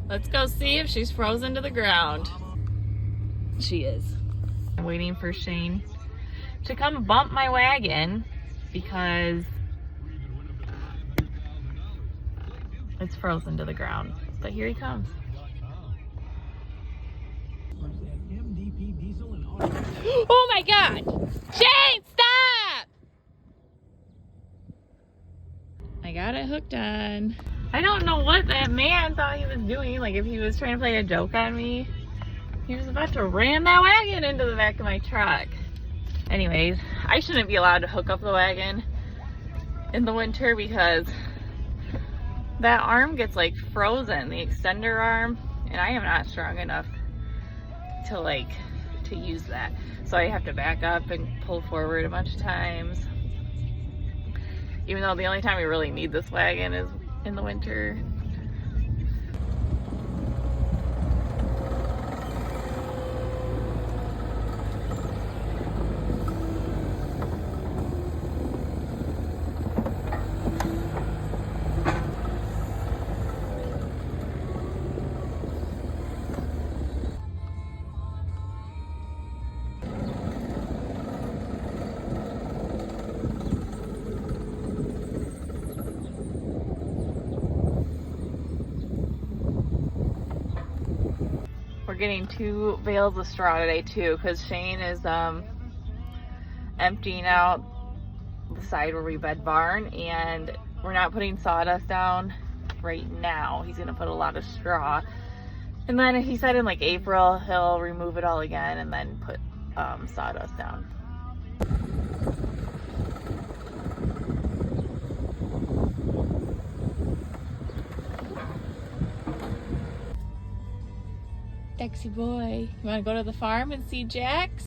Let's go see if she's frozen to the ground. She is. I'm waiting for Shane to come bump my wagon because it's frozen to the ground. But here he comes. Oh my God! Shane, stop! I got it hooked on. I don't know what that man thought he was doing. Like if he was trying to play a joke on me. He was about to ram that wagon into the back of my truck. Anyways, I shouldn't be allowed to hook up the wagon in the winter because that arm gets like frozen, the extender arm, and I am not strong enough to use that. So I have to back up and pull forward a bunch of times. Even though the only time we really need this wagon is in the winter. We're getting 2 bales of straw today too, because Shane is emptying out the side where we bed barn, and we're not putting sawdust down right now. He's gonna put a lot of straw, and then he said in like April he'll remove it all again and then put sawdust down. Sexy boy. You want to go to the farm and see Jax?